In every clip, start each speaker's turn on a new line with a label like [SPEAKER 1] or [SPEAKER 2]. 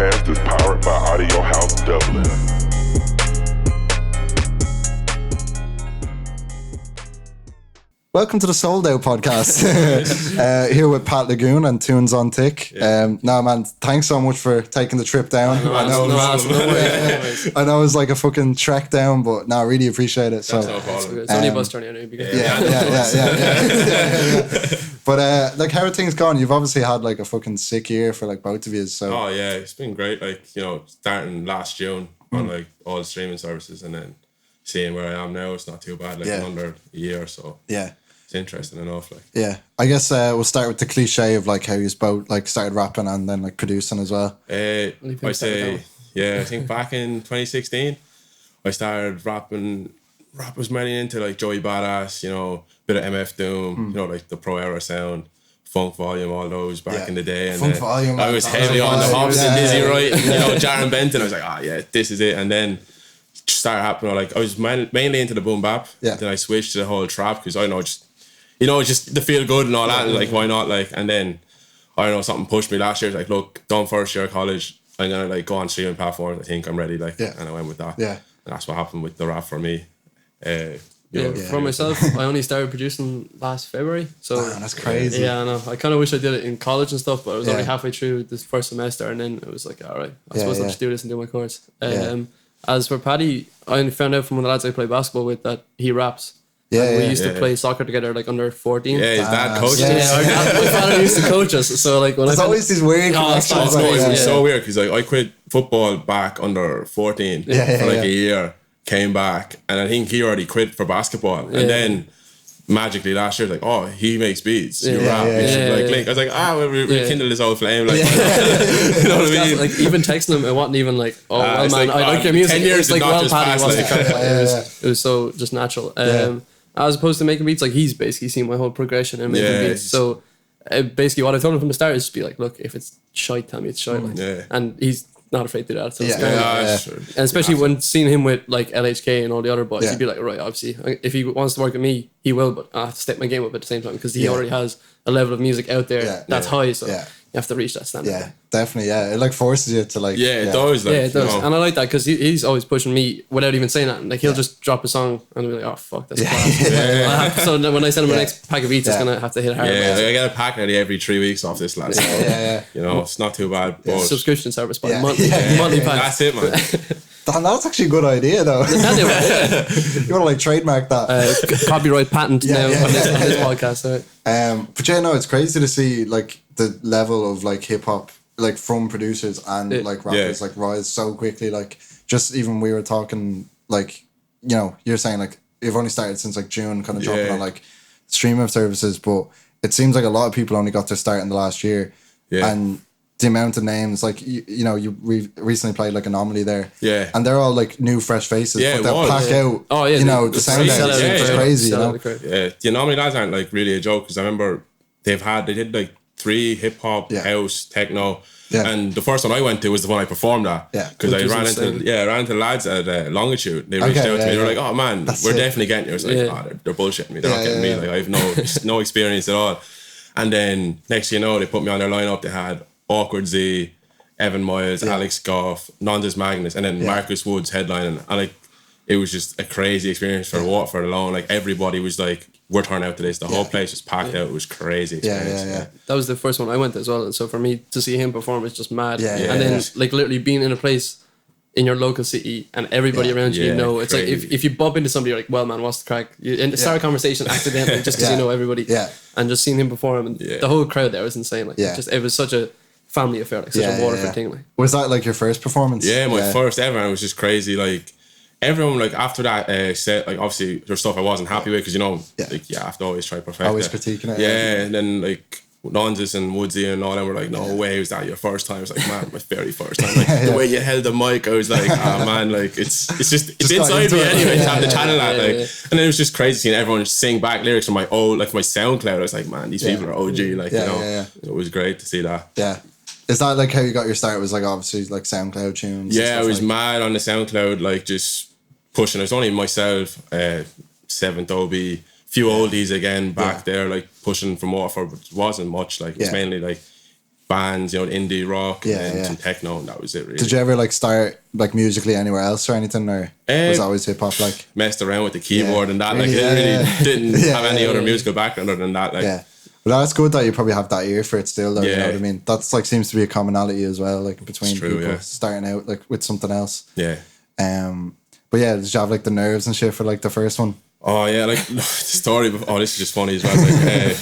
[SPEAKER 1] podcast is powered by Audio House Dublin.
[SPEAKER 2] Welcome to the Sold Out podcast. Here with Pat Lagoon and TunesOnTick. No, man, thanks so much for taking the trip down. I know it's like a fucking trek down, but no, I really appreciate it. So
[SPEAKER 3] no problem. It's only a bus journey anyway.
[SPEAKER 2] Yeah. But like, how are things gone? You've obviously had like a fucking sick year for like both of you. So
[SPEAKER 4] oh yeah, it's been great. Like, you know, starting last June on like all the streaming services, and then seeing where I am now, it's not too bad. Like in under a year or so.
[SPEAKER 2] Yeah.
[SPEAKER 4] It's interesting enough. Like,
[SPEAKER 2] yeah, I guess we'll start with the cliche of like how you both like started rapping and then like producing as well.
[SPEAKER 4] I think back in 2016, I started rapping. Rap was mainly into like Joey Badass, you know, bit of MF Doom, you know, like the Pro Era sound, Funk Volume, all those back in the day. And
[SPEAKER 2] Funk Volume,
[SPEAKER 4] I was heavy on the Hops and Dizzy Wright, and, you know, Jaron Benton. I was like, this is it. And then started happening. Like, I was mainly into the boom bap. Yeah. Then I switched to the whole trap because I know just the feel good and all that. And like, why not? Like, and then I don't know, something pushed me last year. It's like, look, done first year of college. I'm gonna like go on streaming platforms. I think I'm ready. Like, and I went with that. Yeah. And that's what happened with the rap for me.
[SPEAKER 3] For myself, I only started producing last February. So
[SPEAKER 2] that's crazy.
[SPEAKER 3] Yeah, I know. I kind of wish I did it in college and stuff, but I was only halfway through this first semester, and then it was like, all right, I suppose I'll just do this and do my course. As for Paddy, I only found out from one of the lads I play basketball with that he raps. We used to play soccer together, like under 14.
[SPEAKER 4] Yeah, his dad coached
[SPEAKER 3] us. My father used to coach us. So like, when
[SPEAKER 2] there's always these weird connections.
[SPEAKER 4] It was so weird because like I quit football back under 14 for like a year, came back, and I think he already quit for basketball, and then magically last year, like, oh, he makes beats, you rap, you should like link. I was like, we rekindle this old flame, like, you know what I mean?
[SPEAKER 3] Like, even texting him, it wasn't even like, oh, well, man,
[SPEAKER 4] like,
[SPEAKER 3] I like your music.
[SPEAKER 4] 10 years
[SPEAKER 3] it's like, well, Paddy wants to crack
[SPEAKER 4] it.
[SPEAKER 3] It was so just natural. As opposed to making beats, like, he's basically seen my whole progression and making beats. So basically, what I told him from the start is just be like, look, if it's shite, tell me it's shite. Like, and he's not afraid to do that. So and especially when seeing him with like LHK and all the other boys, he'd be like, right, obviously, if he wants to work with me, he will, but I have to step my game up at the same time because he already has a level of music out there that's high. So you have to reach that standard.
[SPEAKER 2] Yeah, definitely. Yeah, it like forces you to like.
[SPEAKER 4] It does. Like,
[SPEAKER 3] it does, and I like that because he's always pushing me without even saying that. Like, he'll just drop a song and I'll be like, oh fuck, that's class. So when I send him my next pack of beats, it's gonna have to hit hard.
[SPEAKER 4] Yeah, I get a pack nearly every 3 weeks off this lad. You know, it's not too bad. But
[SPEAKER 3] subscription service, but monthly pack.
[SPEAKER 4] That's it, man.
[SPEAKER 2] That's actually a good idea, though. You want to like trademark that
[SPEAKER 3] copyright patent now on this podcast.
[SPEAKER 2] But yeah, no, it's crazy to see like the level of like hip hop, like from producers and like rappers, like rise so quickly. Like, just even we were talking, like, you know, you're saying like you've only started since like June, kind of jumping on like streaming services, but it seems like a lot of people only got their start in the last year, and the amount of names, like, you know, you recently played like Anomaly there, and they're all like new fresh faces, but they'll pack out, you know, the sound out, it's crazy, you know.
[SPEAKER 4] The Anomaly lads aren't like really a joke, because I remember they did like 3 hip hop, house, techno, and the first one I went to was the one I performed at, because I ran into the lads at Longitude. They reached out to me, they were like, oh man, we're definitely getting you. I was like, they're bullshitting me, they're not getting me, like, I have no experience at all. And then next thing you know, they put me on their lineup. They had Awkward Z, Evan Miles, Alex Goff, Nondas Magnus, and then Marcus Woods headlining. And like, it was just a crazy experience for Watford alone. Like, everybody was like, we're turning out to this. The whole place was packed out. It was crazy experience.
[SPEAKER 3] That was the first one I went to as well. And so for me to see him perform is just mad. And then like literally being in a place in your local city and everybody around you, you know, it's crazy. Like if you bump into somebody, you're like, well, man, what's the crack? And start a conversation accidentally just because you know everybody. And just seeing him perform, and the whole crowd there was insane. Like, it was such a family affair, like such a Waterford thing. Like,
[SPEAKER 2] was that like your first performance?
[SPEAKER 4] Yeah, my first ever, and it was just crazy. Like, everyone, like, after that set, like, obviously there's stuff I wasn't happy with, because, you know, like, I have to always try to perfect
[SPEAKER 2] always critiquing it.
[SPEAKER 4] And then like Nonsis and Woodsy and all them were like, no way, was that your first time? I was like, man, my very first time. Like, the way you held the mic, I was like, oh man, like, it's inside me anyway to have the channel at, like. And then it was just crazy seeing everyone sing back lyrics from my SoundCloud. I was like, man, these people are OG, like, you know. It was great to see that.
[SPEAKER 2] Is that like how you got your start? It was like obviously like SoundCloud tunes?
[SPEAKER 4] Yeah, I was like mad on the SoundCloud, like just pushing. It was only myself, Seventh OB, few oldies again back there, like pushing from Waterford, but it wasn't much. Like, it's mainly like bands, indie rock and some techno, and that was it really.
[SPEAKER 2] Did you ever like start like musically anywhere else or anything, or was it always hip hop? Like
[SPEAKER 4] messed around with the keyboard and that, like it really didn't have any other musical background other than that, like.
[SPEAKER 2] Yeah. Well, that's good that you probably have that ear for it still, though. You know what I mean? That's like seems to be a commonality as well, like between people starting out like with something else.
[SPEAKER 4] Yeah.
[SPEAKER 2] But yeah, did you have like the nerves and shit for like the first one?
[SPEAKER 4] Oh yeah, like the story. This is just funny as well. Like,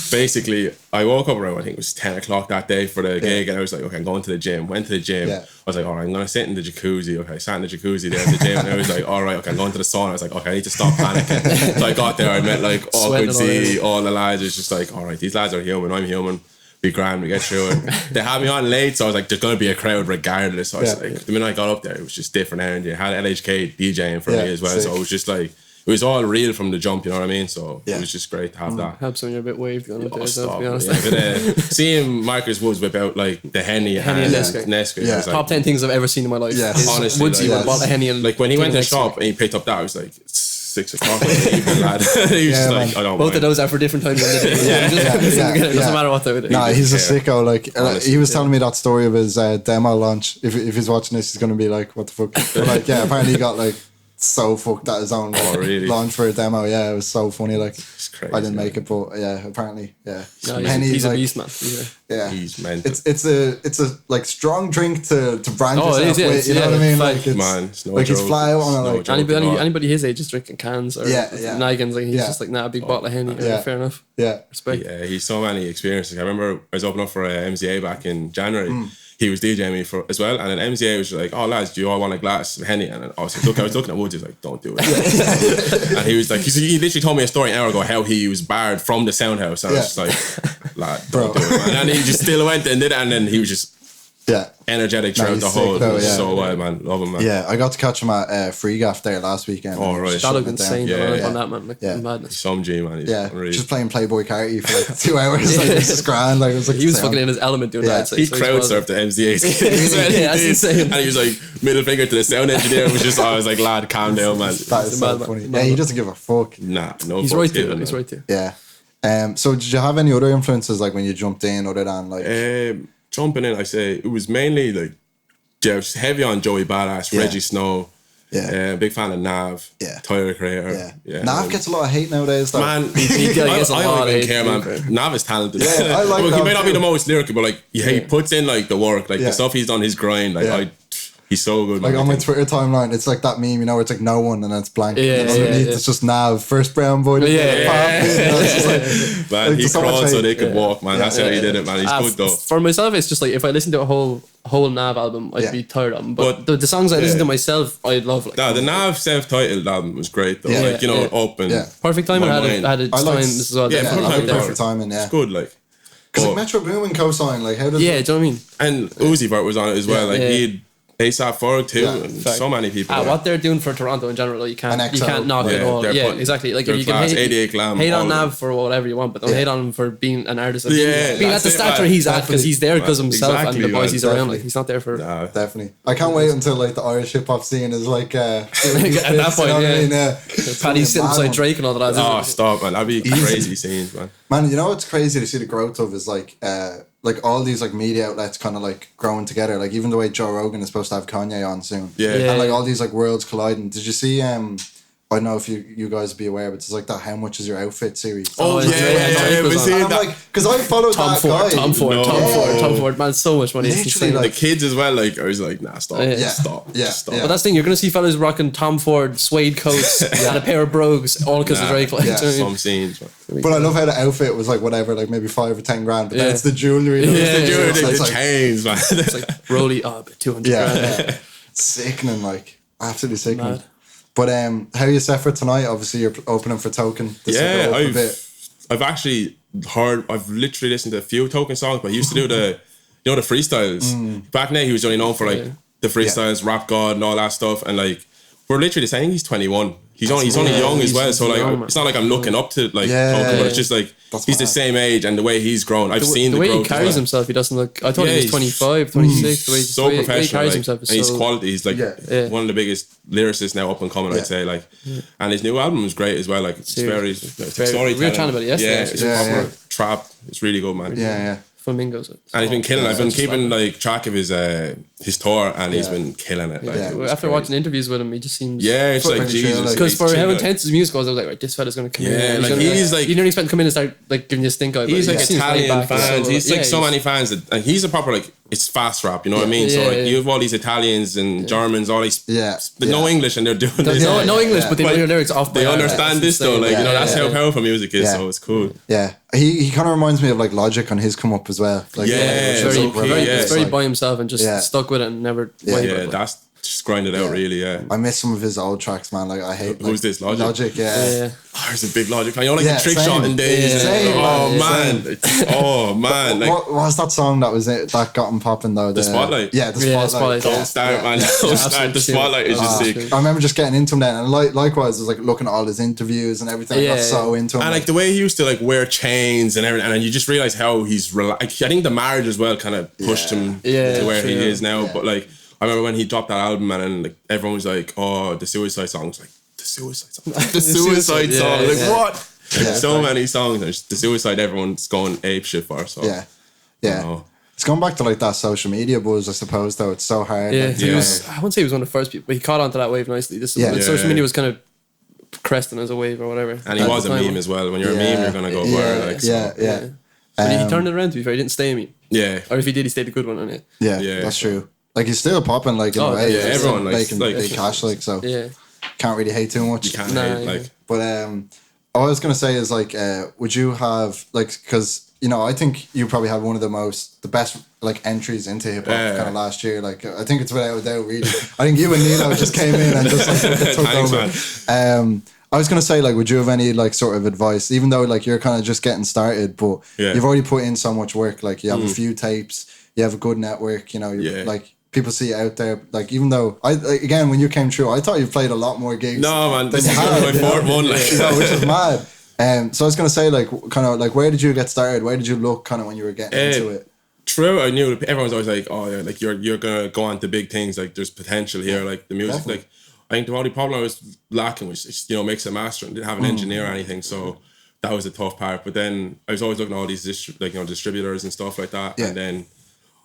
[SPEAKER 4] basically, I woke up around, I think it was 10 o'clock that day for the gig, and I was like, okay, I'm going to the gym. Went to the gym. I was like, all right, I'm gonna sit in the jacuzzi. Okay, I sat in the jacuzzi there at the gym, and I was like, all right, okay, I'm going to the sauna. I was like, okay, I need to stop panicking. So I got there. I met like all the lads. It's just like, all right, these lads are human. I'm human. Be grand, we get through it. They had me on late, so I was like, there's gonna be a crowd regardless. So I was like, the minute I got up there, it was just different energy. I had LHK DJing for me as well, so it was just like, it was all real from the jump, you know what I mean? So it was just great to have that.
[SPEAKER 3] Helps when you're a bit waved going up there, to be honest.
[SPEAKER 4] But, seeing Marcus Woods whip out like the Henny and Nesca.
[SPEAKER 3] Yeah. Top 10 things I've ever seen in my life.
[SPEAKER 2] Yeah,
[SPEAKER 3] honestly. Woodsy would bought a Henny and
[SPEAKER 4] like when he went to the shop and he picked up that, I was like, it's 6 o'clock in the evening, lad. He was just like, I don't
[SPEAKER 3] Both of those are for different times of the day. It doesn't matter what they would do.
[SPEAKER 2] Nah, he's a sicko. Like he was telling me that story of his demo launch. If he's watching this, he's gonna be like, what the fuck? But like, apparently he got like so fucked at his own launch for a demo. Yeah, it was so funny. Like,
[SPEAKER 4] it's crazy,
[SPEAKER 2] I didn't make it, but apparently,
[SPEAKER 3] No, he's a beast, man.
[SPEAKER 2] He's mental. It's a like strong drink to branch yourself with. You know what I mean? Like, it's
[SPEAKER 4] no
[SPEAKER 2] like he's fly out on it. Like
[SPEAKER 3] anybody his age is drinking cans or Nigans. Like he's just like, nah, a big bottle of Henny. Fair enough.
[SPEAKER 2] Yeah,
[SPEAKER 3] respect.
[SPEAKER 4] Yeah, he's so many experiences. I remember I was opening up for MZA back in January. He was DJing me for as well, and then MZA was like, "Oh lads, do you all want a glass of Henny?" And I was like, I was looking at Woods, he's like, "Don't do it." And he was like, he literally told me a story an hour ago how he was barred from the sound house. And I was just like, "Lad, don't do it, man." And then he just still went and did it, and then he was just energetic throughout the whole. So wild, man. Love him, man.
[SPEAKER 2] Yeah, I got to catch him at Free Gaff there last weekend.
[SPEAKER 4] Oh right,
[SPEAKER 3] that looked insane on that, man. Like, madness.
[SPEAKER 4] He's some G, man. He's
[SPEAKER 2] just playing Playboy Carty for like 2 hours. Like, this is grand. Like, it was like
[SPEAKER 3] he was fucking in his element doing that.
[SPEAKER 4] He crowd surfed the MZA's.
[SPEAKER 3] That's insane.
[SPEAKER 4] And he was like middle finger to the sound engineer. It was just, I was like, lad, calm down, man.
[SPEAKER 2] That is so funny. Yeah, he doesn't give a fuck.
[SPEAKER 4] Nah, no.
[SPEAKER 3] He's right too. He's right too.
[SPEAKER 2] Yeah. So did you have any other influences like when you jumped in, other than like
[SPEAKER 4] jumping in? I say it was mainly like just heavy on Joey Badass, Reggie Snow. Big fan of Nav. Tyler Creator.
[SPEAKER 2] Nav gets a lot of hate nowadays, though.
[SPEAKER 4] Man, I don't even care, man. Nav is talented.
[SPEAKER 2] Yeah, I like
[SPEAKER 4] he may not be the most lyrical, but like he puts in like the work, like the stuff he's done, his grind. Like he's so good.
[SPEAKER 2] Like on my Twitter timeline, it's like that meme, where it's like no one and then it's blank. It's just Nav, first brown boy.
[SPEAKER 4] It's man, he crawled so they could walk, man. That's how he did it, man. He's good though.
[SPEAKER 3] For myself, it's just like if I listen to a whole Nav album, I'd be tired of them. But the songs I listen to myself, I love. Like,
[SPEAKER 4] the Nav self-titled album was great though. Like open.
[SPEAKER 3] Perfect Timing had its time as well.
[SPEAKER 2] Perfect Timing.
[SPEAKER 4] It's good, like.
[SPEAKER 2] Because like Metro Boomin co-sign, like how does
[SPEAKER 3] do you know what I mean?
[SPEAKER 4] And Uzi Vert was on it as well. Like he'd ASAP Ferg too, and so many people.
[SPEAKER 3] What they're doing for Toronto in general, you can't knock it all. Yeah, exactly. Like if you can hate on Nav for whatever you want, but don't hate on him for being an artist. Being at the stature he's at, because he's there because himself and the boys he's around. Like he's not there for.
[SPEAKER 2] Definitely. I can't wait until like the Irish hip hop scene is like at
[SPEAKER 3] that point. Paddy's sitting beside Drake and all that.
[SPEAKER 4] Oh, stop, man! That'd be crazy scenes, man.
[SPEAKER 2] Man, you know what's crazy to see the growth of is like all these like media outlets kind of like growing together. Like even the way Joe Rogan is supposed to have Kanye on soon. And like all these like worlds colliding. Did you see I don't know if you guys would be aware, but it's like that How Much Is Your Outfit series.
[SPEAKER 4] Oh, yeah.
[SPEAKER 2] We see that. Like, because I followed Tom
[SPEAKER 3] Ford, man, so much money.
[SPEAKER 2] Literally,
[SPEAKER 4] like, the kids as well, like, I was like, nah, stop. Stop.
[SPEAKER 3] But that's the thing, you're going to see fellas rocking Tom Ford suede coats and a pair of brogues, all because of Drake. Like,
[SPEAKER 4] some scenes, man.
[SPEAKER 2] But I love how the outfit was like whatever, like maybe 5 or 10 grand, but then it's the jewellery.
[SPEAKER 4] The chains, man.
[SPEAKER 3] It's like Rolly, 200 grand.
[SPEAKER 2] Sickening, like, absolutely sickening. But how you set for tonight? Obviously, you're opening for Token.
[SPEAKER 4] I've actually heard. I've literally listened to a few Token songs, but I used to do the freestyles. Back then, he was only known for like the freestyles, Rap God, and all that stuff. And like, we're literally saying he's 21. He's only young as well, so like it's not like I'm looking up to like Token, but it's just like he's the same age, and the way he's grown, I've seen the
[SPEAKER 3] way
[SPEAKER 4] growth
[SPEAKER 3] he carries himself. He doesn't look. I thought he was 25, 26. The way
[SPEAKER 4] so professional,
[SPEAKER 3] he carries himself is
[SPEAKER 4] and his quality. He's like one of the biggest lyricists now up and coming. I'd say like, and his new album is great as well. Like it's very storytelling.
[SPEAKER 3] We were chatting about it yesterday.
[SPEAKER 4] It's proper trap. It's really good, man.
[SPEAKER 3] Flamingos.
[SPEAKER 4] And he's been killing it. I've been keeping like track of his tour, and he's been killing it. Like,
[SPEAKER 3] after watching interviews with him, he just seems
[SPEAKER 4] it's like Jesus.
[SPEAKER 3] Because for how intense his music was, I was like, right, this fella's gonna come in.
[SPEAKER 4] Yeah, like he's like
[SPEAKER 3] you didn't expect him to come in and start like giving you a stink eye.
[SPEAKER 4] He's like Italian fans. He's like so many fans that, and he's a proper like it's fast rap. You know what I mean? So like you have all these Italians and Germans, all these no English, and they're doing this.
[SPEAKER 3] No English, but they know your lyrics off.
[SPEAKER 4] They understand this though. Like you know that's how powerful music is. So it's cool.
[SPEAKER 2] Yeah, he kind of reminds me of like Logic on his come up as well. Like,
[SPEAKER 3] it's very by himself and just stuck with it and never.
[SPEAKER 4] That's just grind it out really.
[SPEAKER 2] I miss some of his old tracks, man. Like I hate.
[SPEAKER 4] Who's this Logic?
[SPEAKER 2] Logic,
[SPEAKER 4] Oh, he's a big Logic fan. You know, like the trick shot in days. Oh man! Like,
[SPEAKER 2] what was that song that was it that got him popping though?
[SPEAKER 4] The Spotlight.
[SPEAKER 2] Yeah, the Spotlight.
[SPEAKER 4] Don't start, man. Don't start. The Spotlight is just sick.
[SPEAKER 2] I remember just getting into him then, and likewise, I was like looking at all his interviews and everything. I got so into him,
[SPEAKER 4] and like the way he used to like wear chains and everything, and you just realize how he's I think the marriage as well kind of pushed him to where he is now. But like I remember when he dropped that album, and like everyone was like, "Oh, the Suicide Song's like." The Suicide Song. The Suicide Song. Like, what? So many songs. And the Suicide, everyone's going ape shit for. So,
[SPEAKER 2] It's going back to like that social media buzz, I suppose, though. It's so hard.
[SPEAKER 3] Yeah, he was, I wouldn't say he was one of the first people, but he caught onto that wave nicely. Social media was kind of cresting as a wave or whatever.
[SPEAKER 4] And he was a meme as well. When you're a meme, you're going to go viral. Like,
[SPEAKER 3] But he turned it around, to be fair. He didn't stay a meme.
[SPEAKER 4] Yeah.
[SPEAKER 3] Or if he did, he stayed a good one on it.
[SPEAKER 2] Yeah, that's true. Like, he's still popping, like, in a way.
[SPEAKER 4] Yeah, everyone
[SPEAKER 2] making big cash, like, so.
[SPEAKER 3] Yeah.
[SPEAKER 2] Can't really hate too much.
[SPEAKER 4] You can't hate, like.
[SPEAKER 2] But all I was gonna say is like, would you have like, because you know, I think you probably had one of the best like entries into hip hop kind of last year. Like, I think it's without a doubt, really. I think you and Nilo just came in and just like took over. I was gonna say like, would you have any like sort of advice, even though like you're kind of just getting started, but you've already put in so much work. Like, you have a few tapes, you have a good network. You know, like. People see it out there, like even though again when you came through, I thought you played a lot more gigs.
[SPEAKER 4] No man, this is my fourth one, like
[SPEAKER 2] which is mad. So I was gonna say like kind of like where did you get started? Where did you look kind of when you were getting into it?
[SPEAKER 4] True, I knew everyone's always like, oh yeah, like you're gonna go on to big things. Like there's potential here, like the music. Definitely. Like I think the only problem I was lacking was just, mix and master, and didn't have an engineer or anything, so that was the tough part. But then I was always looking at all these distributors and stuff like that, and then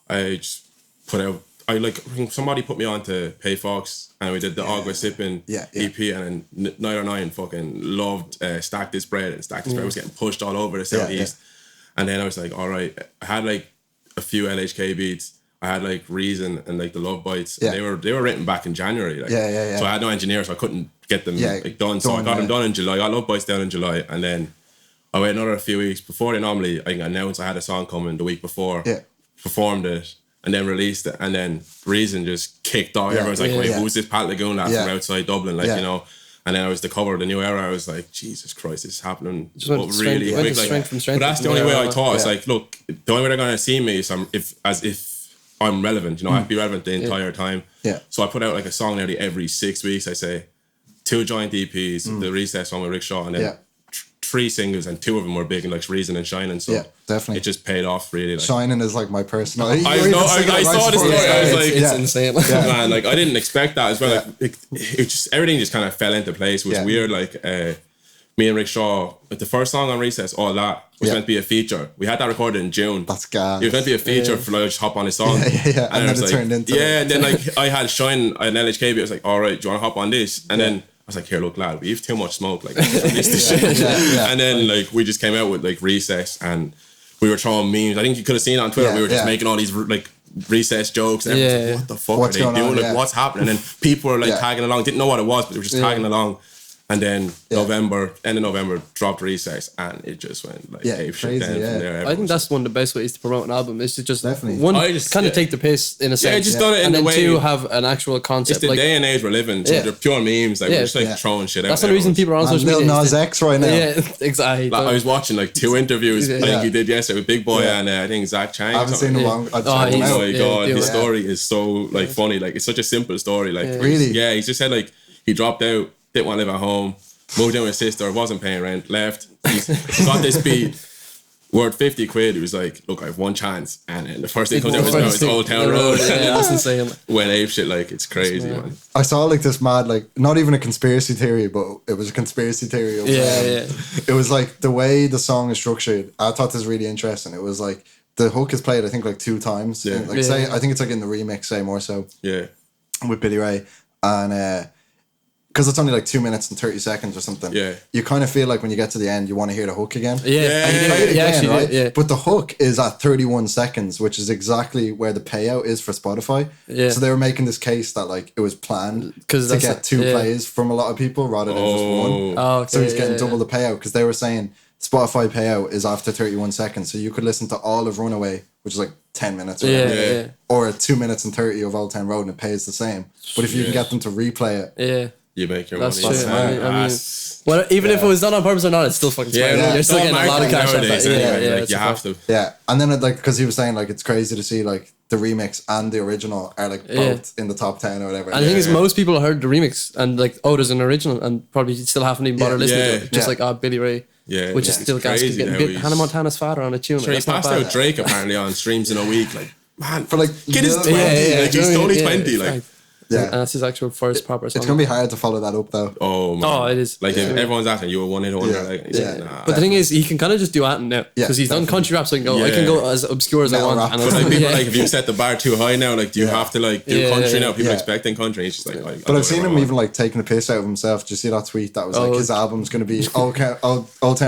[SPEAKER 4] I just put out. Somebody put me on to Paye Fox, and we did the Agua Sippin' EP, and then 909 fucking loved Stack This Bread, and Stack This Bread was getting pushed all over the Southeast. And then I was like, all right, I had like a few LHK beats, I had like Reason and like the Love Bites, and they were written back in January. Like, so I had no engineer, so I couldn't get them done. So I got them done in July. I got Love Bites down in July, and then I waited another few weeks before they normally announced I had a song coming the week before, performed it. And then released it, and then Reason just kicked off. Everyone's like, wait, who's this Pat Lagoon lad from outside Dublin? Like, you know. And then I was the cover of the New Era. I was like, Jesus Christ, this is happening really quick. Like, but that's the only way I thought. It's like, look, the only way they're gonna see me is if I'm relevant. I have to be relevant the entire time. So I put out like a song nearly every 6 weeks. I say 2 joint EPs, the Recess one with RikShaw, and then 3 singles, and 2 of them were big, and like Reason and Shining. So definitely, it just paid off really. Like,
[SPEAKER 2] Shining is like my personal.
[SPEAKER 4] I saw the story. I was like,
[SPEAKER 3] it's insane.
[SPEAKER 4] Man, like I didn't expect that as well. Like it just everything just kind of fell into place. It was weird. Like me and RikShaw, like the first song on Recess, all that was meant to be a feature. We had that recorded in June.
[SPEAKER 2] That's gas.
[SPEAKER 4] It was meant to be a feature for like just hop on a song.
[SPEAKER 2] And then it turned into
[SPEAKER 4] and then like I had Shine an LHK. I was like, all right, do you want to hop on this? And then I was like, here, look, lad, we have too much smoke. Like, this shit. And then, like, we just came out with, like, Recess, and we were throwing memes. I think you could have seen it on Twitter. We were just making all these, like, Recess jokes. And everyone's like, what the fuck are they doing? Like, what's happening? And then people were, like, tagging along. Didn't know what it was, but they were just tagging along. And then end of November, dropped Recess, and it just went like ape shit down from there.
[SPEAKER 3] I think that's one of the best ways to promote an album is to just
[SPEAKER 2] kind
[SPEAKER 3] of take the piss in a sense.
[SPEAKER 4] Just done it in the way.
[SPEAKER 3] And then 2, have an actual concept.
[SPEAKER 4] It's the day and age we're living. So they're pure memes. Like we're just like throwing shit out.
[SPEAKER 3] That's the reason people are on social media.
[SPEAKER 2] Lil Nas X right now.
[SPEAKER 3] Yeah, exactly.
[SPEAKER 4] Like, I was watching like 2 interviews. I think he did yesterday with Big Boy and I think Zach Chang.
[SPEAKER 2] I haven't seen him long.
[SPEAKER 4] Oh my god, his story is so like funny. Like it's such a simple story. Like
[SPEAKER 2] really,
[SPEAKER 4] he just said like he dropped out, didn't want to live at home. Moved in with his sister, wasn't paying rent, left. He got this beat worth 50 quid. He was like, look, I have one chance. And then the first thing comes out of his mouth is Old Town Road.
[SPEAKER 3] Yeah, that's insane.
[SPEAKER 4] Went ape shit, like, it's crazy, man.
[SPEAKER 2] I saw like this mad, like, not even a conspiracy theory, but it was a conspiracy theory. Of, It was like the way the song is structured. I thought this was really interesting. It was like the hook is played I think like 2 times.
[SPEAKER 4] Yeah.
[SPEAKER 2] Like say I think it's like in the remix, say more so.
[SPEAKER 4] Yeah.
[SPEAKER 2] With Billy Ray, and because it's only like 2 minutes and 30 seconds or something.
[SPEAKER 4] Yeah.
[SPEAKER 2] You kind of feel like when you get to the end, you want to hear the hook again.
[SPEAKER 3] Yeah.
[SPEAKER 2] And you play it again,
[SPEAKER 3] actually,
[SPEAKER 2] right?
[SPEAKER 3] yeah.
[SPEAKER 2] But the hook is at 31 seconds, which is exactly where the payout is for Spotify.
[SPEAKER 3] Yeah.
[SPEAKER 2] So they were making this case that like it was planned
[SPEAKER 3] to
[SPEAKER 2] get 2 plays from a lot of people rather than just one.
[SPEAKER 3] Oh, okay,
[SPEAKER 2] So he's getting double the payout because they were saying Spotify payout is after 31 seconds. So you could listen to all of Runaway, which is like 10 minutes or whatever, or 2 minutes and 30 of Old Town Road, and it pays the same. But if you can get them to replay it,
[SPEAKER 4] you make your
[SPEAKER 3] that's
[SPEAKER 4] money.
[SPEAKER 3] true. I mean, well, even if it was done on purpose or not, it's still fucking smart. You're still getting a lot of cash out of that.
[SPEAKER 4] Like, you have to.
[SPEAKER 2] Yeah, and then like because he was saying like it's crazy to see like the remix and the original are like both in the top 10 or whatever.
[SPEAKER 3] And the thing is, most people heard the remix and like, oh, there's an original, and probably still haven't even bothered listening to it. Just like, oh, Billy Ray.
[SPEAKER 4] Yeah,
[SPEAKER 3] which is still gas. Hannah Montana's father on a tune.
[SPEAKER 4] Sure, he passed out Drake apparently on streams in a week. Like, man,
[SPEAKER 2] for like
[SPEAKER 4] kid is 20. Like, he's only 20. Like,
[SPEAKER 2] yeah,
[SPEAKER 3] and that's his actual first proper song.
[SPEAKER 2] It's gonna be hard to follow that up though.
[SPEAKER 4] Oh man,
[SPEAKER 3] oh, it is.
[SPEAKER 4] Like if everyone's asking you a one hit wonder, like, nah.
[SPEAKER 3] But the thing is, he can kind of just do that now because he's done country rap, so I can go as obscure as I want.
[SPEAKER 2] Rap.
[SPEAKER 3] And
[SPEAKER 4] but like people, like if you set the bar too high now, like do you have to like do country now? People are expecting country. He's just like,
[SPEAKER 2] but I've seen him even like taking the piss out of himself. Did you see that tweet that was like his album's gonna be Old Town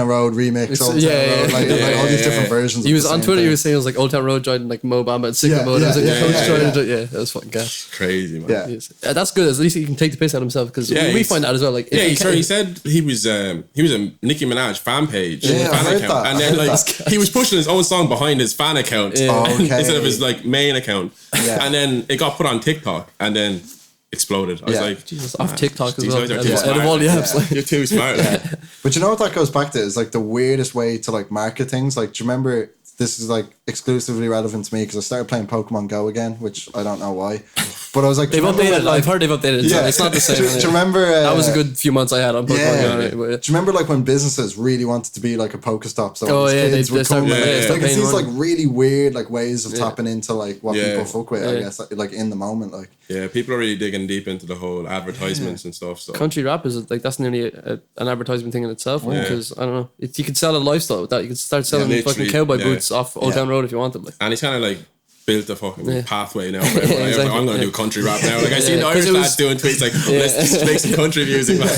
[SPEAKER 2] Road remix, Old Town Road, like all these different versions.
[SPEAKER 3] He was on Twitter. He was saying it was like Old Town Road joined like Mo Bamba and Sicko Mode. I was like, yeah, that was fucking gas.
[SPEAKER 4] Crazy, man.
[SPEAKER 2] Yeah,
[SPEAKER 3] that's good. At least he can take the piss out of himself because we find that as well. Like,
[SPEAKER 4] he said he was a Nicki Minaj fan page,
[SPEAKER 2] fan
[SPEAKER 4] account, and then like he was pushing his own song behind his fan account instead of his like main account, and then it got put on TikTok and then exploded. I was like,
[SPEAKER 3] Jesus, off TikTok as well.
[SPEAKER 4] Out
[SPEAKER 3] of all the apps, like,
[SPEAKER 4] you're too smart.
[SPEAKER 2] But you know what that goes back to is like the weirdest way to like market things. Like, do you remember? This is like exclusively relevant to me because I started playing Pokemon Go again, which I don't know why. But I was like,
[SPEAKER 3] they've updated. I've heard they've updated. Yeah, it's not the same.
[SPEAKER 2] Do you remember?
[SPEAKER 3] That was a good few months I had on Pokemon Go.
[SPEAKER 2] Do you remember like when businesses really wanted to be like a Pokestop? So kids would come. Like, it's these like really weird like ways of tapping into like what people fuck with. I guess like in the moment, like
[SPEAKER 4] people are really digging deep into the whole advertisements and stuff. So
[SPEAKER 3] country rap is like that's nearly an advertisement thing in itself because I don't know. You could sell a lifestyle with that. You could start selling fucking cowboy boots off Old Town Road if you wanted. Like.
[SPEAKER 4] And he's kind of like built a fucking pathway now. For everyone. Exactly. I'm going to do country rap now. Like I seen the Irish lads doing tweets like, let's make some country music, man.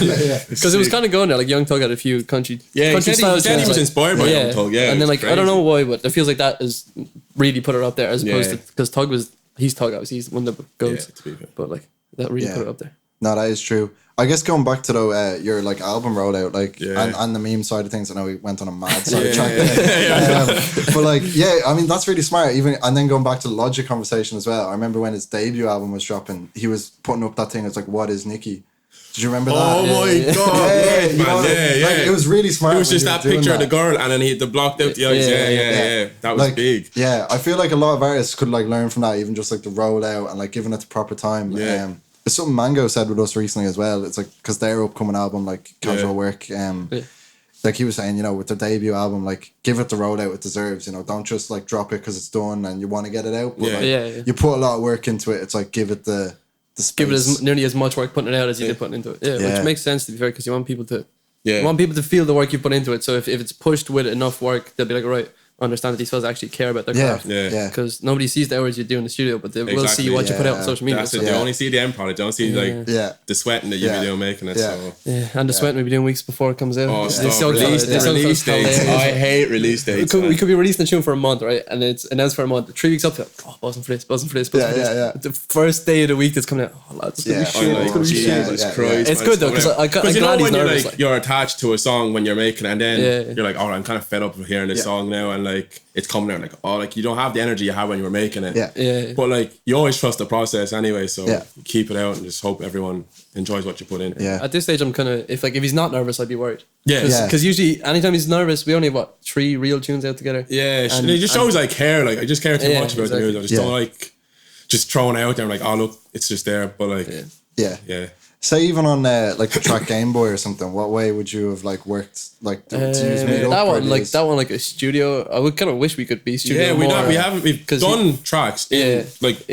[SPEAKER 3] Because it was kind of going there. Like Young Thug had a few country
[SPEAKER 4] styles. He said he was inspired by Young Thug. Yeah,
[SPEAKER 3] and then like crazy. I don't know why, but it feels like that is really put it up there as opposed to because he's Thug obviously he's one of the goats. But like that really put it up there.
[SPEAKER 2] No, that is true. I guess going back to though your like album rollout, like and the meme side of things. I know we went on a mad sidetrack but like I mean that's really smart. Even and then going back to the Logic conversation as well. I remember when his debut album was dropping, he was putting up that thing. It's like, what is Nikki? Did you remember that?
[SPEAKER 4] Oh my god!
[SPEAKER 2] Like, it was really smart.
[SPEAKER 4] It was just that picture of the girl, and then he had the blocked out the eyes. Yeah. That was
[SPEAKER 2] like,
[SPEAKER 4] big.
[SPEAKER 2] Yeah, I feel like a lot of artists could like learn from that, even just like the rollout and like giving it the proper time. It's something Mango said with us recently as well. It's like because their upcoming album, like Casual Work, like he was saying, you know, with their debut album, like give it the rollout it deserves. You know, don't just like drop it because it's done and you want to get it out. But you put a lot of work into it. It's like give it the space.
[SPEAKER 3] Give it nearly as much work putting it out as you did putting into it. Which makes sense to be fair because you want people to feel the work you put into it. So if it's pushed with enough work, they'll be like, right, understand that these fellas actually care about their craft. Because nobody sees the hours you do in the studio, but they will see what you put out on social media.
[SPEAKER 4] That's it. They only see the end product. They don't see like the sweating that you be doing making it. So
[SPEAKER 3] and the sweating we be doing weeks before it comes out.
[SPEAKER 4] Oh, release dates. I hate release dates.
[SPEAKER 3] We could be releasing the tune for a month, right? And it's announced for a month. 3 weeks up, like, buzzing for this. The first day of the week that's coming out, lads, it's gonna be shit.
[SPEAKER 4] Jesus Christ.
[SPEAKER 3] It's good though because I'm glad he's nervous.
[SPEAKER 4] You're attached to a song when you're making it, and then you're like, oh, I'm kind of fed up of hearing this song now, and like it's coming out like you don't have the energy you had when you were making it. But like you always trust the process anyway, so keep it out and just hope everyone enjoys what you put in.
[SPEAKER 3] At this stage I'm kind of if he's not nervous I'd be worried. Because usually anytime he's nervous we only have 3 real tunes out together. And it
[SPEAKER 4] just shows I care. Like I just care too much about the music. I just don't like just throwing it out there. I'm like, oh look, it's just there. But like
[SPEAKER 2] say even on like the track Game Boy or something, what way would you have like worked like to use Meet Up?
[SPEAKER 3] That one like a studio. I would kind of wish we could be studio.
[SPEAKER 4] We've done tracks in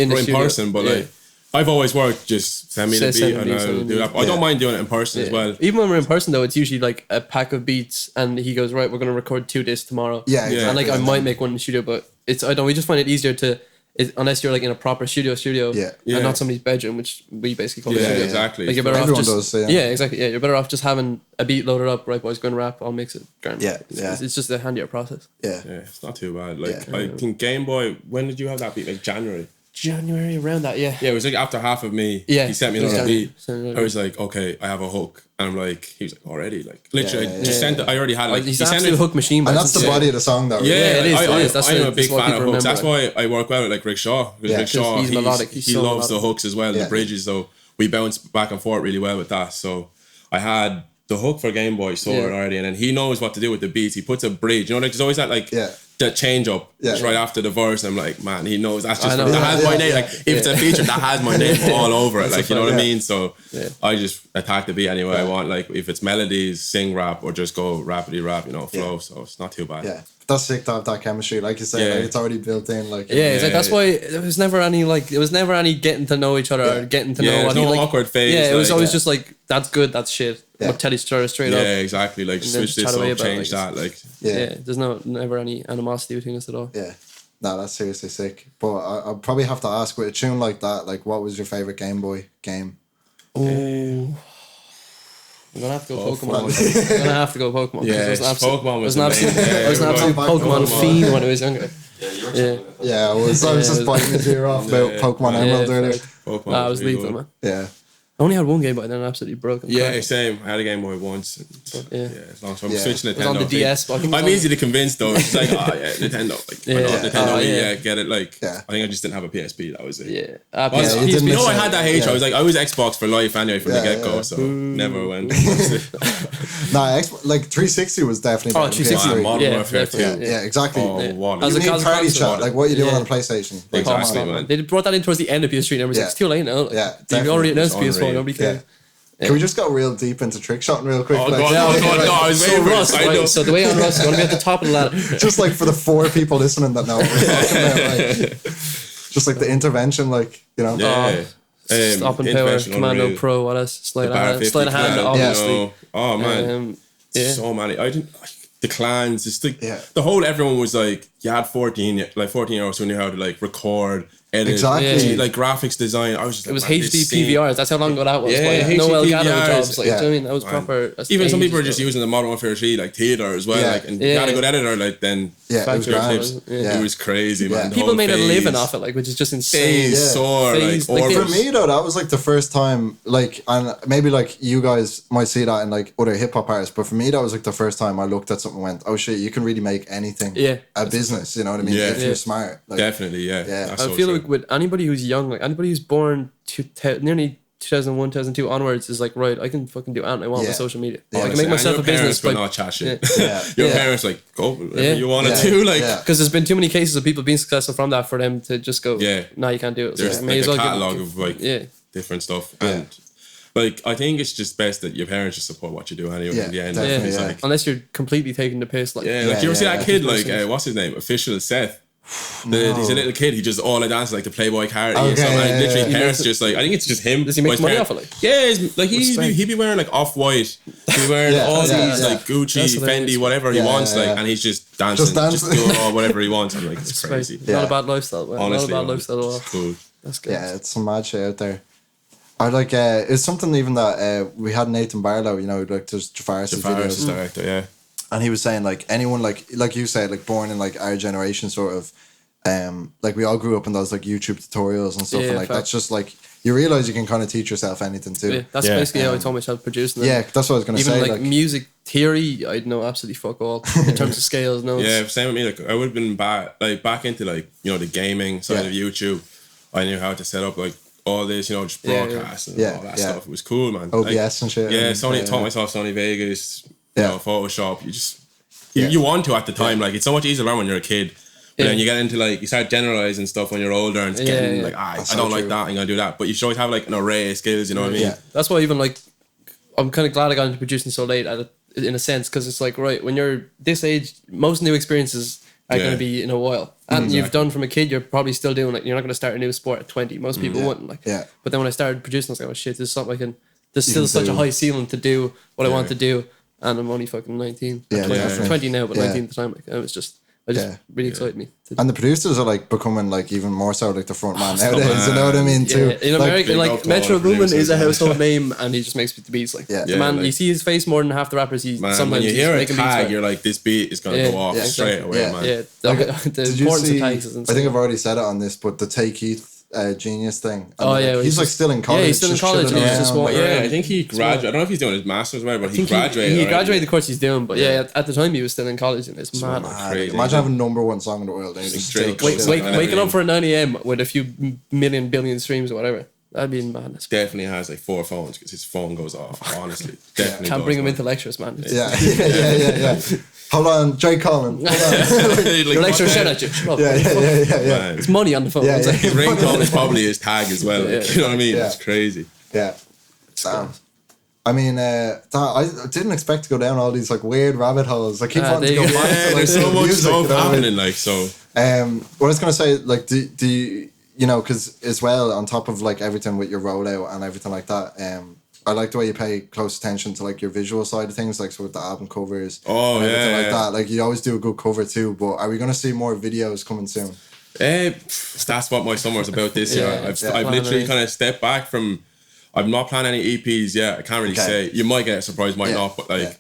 [SPEAKER 4] person, but like I've always worked, just send me the beat and I'll do that. I don't mind doing it in person as well.
[SPEAKER 3] Even when we're in person though, it's usually like a pack of beats and he goes, right, we're going to record 2 discs tomorrow.
[SPEAKER 2] Yeah, exactly.
[SPEAKER 3] And like I might make one in the studio, but we just find it easier to, unless you're like in a proper studio and not somebody's bedroom, which we basically call a studio.
[SPEAKER 4] Exactly.
[SPEAKER 3] Like you're better
[SPEAKER 2] Everyone
[SPEAKER 3] off just,
[SPEAKER 2] does,
[SPEAKER 3] exactly. Yeah, you're better off just having a beat loaded up, right boys, go and rap, I'll mix it. It's just a handier process.
[SPEAKER 2] Yeah,
[SPEAKER 4] it's not too bad. Like I think Game Boy, when did you have that beat? Like January,
[SPEAKER 3] around that,
[SPEAKER 4] yeah, it was like after Half of Me. He sent me another beat. I was like, okay, I have a hook, and I'm like, he was like, already, like literally, just sent it. I already had like
[SPEAKER 3] he's an absolute hook machine,
[SPEAKER 2] and that's the body of the song, though.
[SPEAKER 4] Yeah, it is. I'm a big fan of hooks. That's why I work well with like Rickshaw, because Rickshaw,
[SPEAKER 3] he's melodic.
[SPEAKER 4] He loves the hooks as well, the bridges. So we bounce back and forth really well with that. So I had the hook for Game Boy sorted already, and then he knows what to do with the beats. He puts a bridge, like there's always that like. That change up right after the verse. I'm like, man, he knows that's just that has my name. Like if it's a feature, that has my name all over it. Like you know what I mean? So I just attack the beat any way I want. Like if it's melodies, sing rap, or just go rapidly rap, flow. So it's not too bad.
[SPEAKER 2] Yeah. That's sick to have that chemistry, like you said. Like it's already built in. Like
[SPEAKER 3] it's like that's why there was never any getting to know each other or getting to know.
[SPEAKER 4] No awkward phase.
[SPEAKER 3] Yeah, it was always just like that's good, that's shit. We'll tell each other straight up.
[SPEAKER 4] Yeah, exactly. Like switch this up, change that. Like
[SPEAKER 3] there's never any animosity between us at all.
[SPEAKER 2] Yeah, no, that's seriously sick. But I'll probably have to ask, with a tune like that, like what was your favorite Game Boy game?
[SPEAKER 3] Oh. I'm gonna have to go Pokemon.
[SPEAKER 4] Yeah, Pokemon was an
[SPEAKER 3] absolute Pokemon fiend when I was younger.
[SPEAKER 2] I was just biting his ear off about Pokemon Emerald earlier.
[SPEAKER 3] I was lethal, man.
[SPEAKER 2] Yeah.
[SPEAKER 3] I only had one Game Boy, then I absolutely broke it.
[SPEAKER 4] Yeah, same. I had a Game Boy once. As long as I'm switching Nintendo. It was
[SPEAKER 3] on the DS.
[SPEAKER 4] I'm easy to convince though. It's like, Nintendo. Like, Nintendo, get it. Like, I think I just didn't have a PSP. That was it.
[SPEAKER 3] Yeah.
[SPEAKER 4] I had that hate. I was Xbox for life anyway from the get go. So never went.
[SPEAKER 2] Like 360 was definitely.
[SPEAKER 3] 360.
[SPEAKER 4] Modern Warfare 2.
[SPEAKER 2] Yeah, exactly.
[SPEAKER 4] As
[SPEAKER 2] you need party chat. Like what you doing on a PlayStation.
[SPEAKER 4] Exactly, man.
[SPEAKER 3] They brought that in towards the end of PS3 and everyone's like, it's too late now.
[SPEAKER 2] Yeah.
[SPEAKER 3] You've already announced PS4. Nobody cares.
[SPEAKER 2] Can we just go real deep into trick shotting real quick?
[SPEAKER 4] No, I was waiting for
[SPEAKER 3] Rust, right? So the way on Rust, you want to be at the top of the ladder.
[SPEAKER 2] Just like for the 4 people listening that know what we're talking about, like, just like the intervention, like,
[SPEAKER 3] Stop and power, Commando Pro, what else? Sleight of hand, obviously.
[SPEAKER 4] Oh man, so many. The clans, just the whole. Everyone was like, you had 14-year-olds who knew how to like record, edit, like graphics design. I was just.
[SPEAKER 3] It was HD PVRs. That's how long ago that was. No Elgato jobs. Like, I mean, that was proper.
[SPEAKER 4] Even some people were just using the Modern Warfare 3 like theater as well. Like, and you had a good editor. Like then, it was crazy, man.
[SPEAKER 3] People made a living off it, like, which is just insane.
[SPEAKER 2] For me though, that was like the first time. Like, and maybe like you guys might see that in like other hip hop artists, but for me that was like the first time I looked at something and went, oh shit, you can really make anything a business. You know what I mean? If you're smart. Like,
[SPEAKER 4] definitely,
[SPEAKER 2] I
[SPEAKER 3] feel like with anybody who's young, like anybody who's born nearly 2001, 2002 onwards is like, right, I can fucking do anything I want with social media. I can make myself a business.
[SPEAKER 4] But not chat shit. Your parents like, go whatever you want to do. Like,
[SPEAKER 3] because there's been too many cases of people being successful from that for them to just go, no, you can't do it.
[SPEAKER 4] There's a catalogue of like different stuff. And like, I think it's just best that your parents just support what you do anyway. In the end,
[SPEAKER 2] like,
[SPEAKER 3] unless you're completely taking the piss. Like,
[SPEAKER 4] you ever see that kid? Like, what's his name? Official Seth. He's a little kid. He just all dances like the Playboy character. And literally, parents just like, I think it's just him.
[SPEAKER 3] Does he make money off it? Like,
[SPEAKER 4] like he'd be wearing like Off-White. He'd be wearing all these like Gucci, Fendi, whatever he wants. Like, and he's just dancing, just doing whatever he wants. I'm like, it's crazy.
[SPEAKER 3] Not a bad lifestyle. Man.
[SPEAKER 4] Honestly,
[SPEAKER 3] not a bad lifestyle at all.
[SPEAKER 4] Cool.
[SPEAKER 3] That's good.
[SPEAKER 2] Yeah, it's some mad shit out there. I like it's something even that we had Nathan Barlow, like there's Jafaris' videos,
[SPEAKER 4] director,
[SPEAKER 2] and he was saying like anyone like you said, like born in like our generation sort of, like we all grew up in those like YouTube tutorials and stuff, and like that's just like you realize you can kind of teach yourself anything too.
[SPEAKER 3] Yeah, that's basically how I taught myself producing.
[SPEAKER 2] Yeah, that's what I was gonna say.
[SPEAKER 3] Even like music theory, I'd know absolutely fuck all in terms of scales. No,
[SPEAKER 4] same with me. Like I would have been back into like the gaming side of YouTube. I knew how to set up like all this, just broadcast and all that stuff. It was cool, man.
[SPEAKER 2] OBS and shit.
[SPEAKER 4] Yeah, taught myself Sony Vegas, Photoshop. You just you want to at the time. Like it's so much easier to learn when you're a kid. But then you get into like you start generalizing stuff when you're older and it's getting like I don't like that, I'm gonna do that. But you should always have like an array of skills, you know what I mean?
[SPEAKER 2] Yeah.
[SPEAKER 3] That's why even like I'm kind of glad I got into producing so late in a sense, because it's like, right, when you're this age, most new experiences are going to be in a while. And you've done from a kid, you're probably still doing it. You're not going to start a new sport at 20. Most people wouldn't. Like, but then when I started producing, I was like, oh shit, this is something I can. There's still such a high ceiling to do what I want to do, and I'm only fucking 19. 20 now, but 19 at the time. Like, it was just. It just really excited me.
[SPEAKER 2] And the producers are like becoming like even more so like the front man nowadays. You know what I mean? Too.
[SPEAKER 3] In America, like Metro Boomin is a household name, and he just makes the beats. Like the man,
[SPEAKER 4] like,
[SPEAKER 3] you see his face more than half the rappers. Sometimes
[SPEAKER 4] when you hear a
[SPEAKER 3] tag,
[SPEAKER 4] right. You're like, this beat is gonna go off straight away, man.
[SPEAKER 3] Yeah, the importance of tags is insane.
[SPEAKER 2] I think I've already said it on this, but the Take Keith Genius thing.
[SPEAKER 3] And
[SPEAKER 2] he's like still in college.
[SPEAKER 3] Yeah, he's still in college.
[SPEAKER 4] I think he graduated. I don't know if he's doing his master's, right, but he graduated.
[SPEAKER 3] He graduated the course he's doing, but at the time he was still in college, and it's mad.
[SPEAKER 2] Crazy. Imagine having #1 song in the world.
[SPEAKER 3] Waking up for a 9 a.m. with a few million billion streams or whatever. That'd be madness.
[SPEAKER 4] Definitely has like 4 phones because his phone goes off. Honestly, definitely
[SPEAKER 3] can't bring him into lectures, man.
[SPEAKER 2] Yeah. Hold on, Jay Collin.
[SPEAKER 3] Your lecturer shout at you.
[SPEAKER 2] Yeah.
[SPEAKER 3] It's money on the phone.
[SPEAKER 4] His ringtone is probably his tag as well. Like, you know what I mean? It's crazy.
[SPEAKER 2] Yeah. I mean, I didn't expect to go down all these like weird rabbit holes. I keep wanting to go back to like
[SPEAKER 4] there's so much
[SPEAKER 2] music,
[SPEAKER 4] stuff happening. Like so.
[SPEAKER 2] What I was gonna say, like, do you? You know, because as well, on top of like everything with your rollout and everything like that, I like the way you pay close attention to like your visual side of things, like so with the album covers, and everything like that. Like you always do a good cover too. But are we gonna see more videos coming soon?
[SPEAKER 4] That's what my summer's about this year. I've literally kind of stepped back from. I'm not planning any EPs yet. I can't really say. You might get a surprise, might not, but like.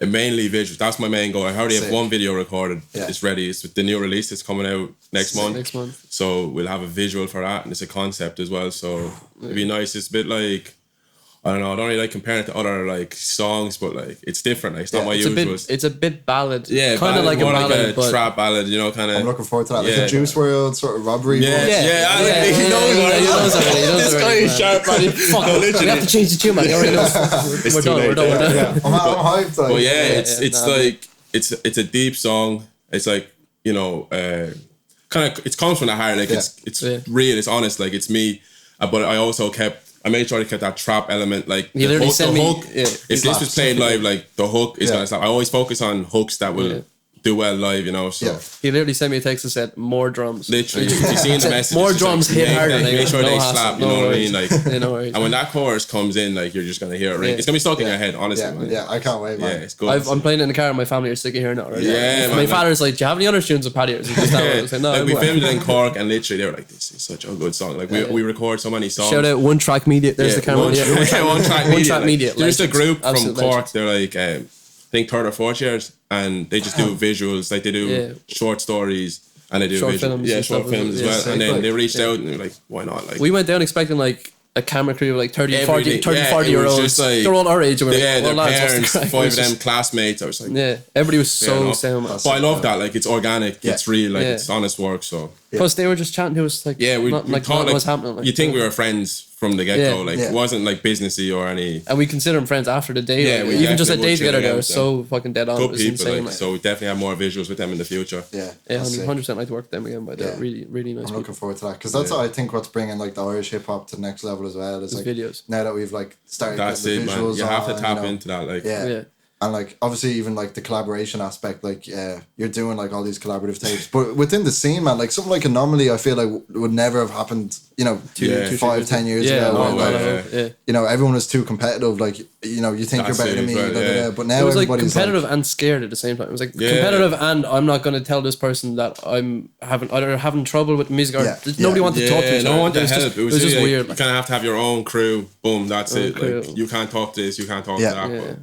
[SPEAKER 4] Mainly visuals. That's my main goal. I already have one video recorded. It's ready. It's with the new release that's coming out next month. So we'll have a visual for that, and it's a concept as well. So it'd be nice. It's a bit like, I don't know. I don't really like comparing it to other like songs, but like it's different. Like it's not my usual.
[SPEAKER 3] It's a bit ballad.
[SPEAKER 4] Yeah,
[SPEAKER 3] kind of like a ballad,
[SPEAKER 4] like a
[SPEAKER 3] but
[SPEAKER 4] trap ballad. You know, kind of.
[SPEAKER 2] I'm looking forward to that. Like a Juice WRLD sort of robbery.
[SPEAKER 3] He knows
[SPEAKER 4] this guy is sharp, man.
[SPEAKER 3] Fuck, we have to change the tune, man. He already knows. We're done.
[SPEAKER 2] I'm hyped.
[SPEAKER 4] But it's like it's a deep song. It's like, you know, kind of it comes from the heart. Like it's real. It's honest. Like it's me. But I made sure to keep that trap element. Like
[SPEAKER 3] he literally sent me.
[SPEAKER 4] If this was played live, like the hook is gonna stop. I always focus on hooks that will do well live, you know. So
[SPEAKER 3] he literally sent me a text and said more drums.
[SPEAKER 4] Literally, if you see the message,
[SPEAKER 3] more drums hit harder.
[SPEAKER 4] Make sure they slap. You know what I mean? Like,
[SPEAKER 3] and
[SPEAKER 4] when that chorus comes in, like you're just gonna hear it ring. It's gonna be stuck in your head, honestly. Man.
[SPEAKER 2] Yeah, I can't wait, man.
[SPEAKER 4] Yeah, it's good.
[SPEAKER 3] I'm playing it in the car, and my family are sick of hearing it already.
[SPEAKER 4] Yeah,
[SPEAKER 3] my father's like, "Do you have any other tunes of Paddy?"
[SPEAKER 4] No, we filmed it in Cork, and literally they were like, "This is such a good song." Like we record so many songs.
[SPEAKER 3] Shout out One Track Media. There's the camera.
[SPEAKER 4] One Track Media. There's a group from Cork. They're like, I think 3rd or 4th years, and they just do visuals. Like they do short stories, and they do
[SPEAKER 3] short films
[SPEAKER 4] as well. And then they reached out and they were like, "Why not?" Like
[SPEAKER 3] we went down expecting like a camera crew of like 30, 40 year olds.
[SPEAKER 4] Like,
[SPEAKER 3] they're all our age.
[SPEAKER 4] Their parents, 5 of them classmates. I was like,
[SPEAKER 3] everybody was so sound.
[SPEAKER 4] But I love that. Like it's organic. It's real. Like it's honest work. So
[SPEAKER 3] plus they were just chatting to us like
[SPEAKER 4] we
[SPEAKER 3] thought
[SPEAKER 4] like
[SPEAKER 3] was happening. Like,
[SPEAKER 4] you think we were friends from the get-go, like it wasn't like businessy or any,
[SPEAKER 3] and we consider them friends after the day.
[SPEAKER 4] Yeah,
[SPEAKER 3] like, even just a day together, they were so fucking dead on.
[SPEAKER 4] Good people, like, so we definitely have more visuals with them in the future.
[SPEAKER 2] Yeah,
[SPEAKER 3] 100% like to work with them again, but they're really, really nice.
[SPEAKER 2] I'm looking forward to that because that's I think what's bringing like the Irish hip hop to the next level as well is like
[SPEAKER 3] videos.
[SPEAKER 2] Now that we've like started,
[SPEAKER 4] that's it, man. You have to tap into that, like
[SPEAKER 2] And like obviously even like the collaboration aspect, like you're doing like all these collaborative tapes, but within the scene, man, like something like Anomaly, I feel like would never have happened, you know, 5, 10 years ago. You know, everyone was too competitive. Like, you know, you think you're better than me, but now
[SPEAKER 3] it was like
[SPEAKER 2] everybody's
[SPEAKER 3] competitive and scared at the same time. It was like competitive and I'm not going to tell this person that I'm having trouble with music or nobody wanted to talk to me.
[SPEAKER 4] No one wanted to help.
[SPEAKER 3] It was just weird.
[SPEAKER 4] You kind of have to have your own crew. Boom, that's it. Like you can't talk to this, you can't talk to that.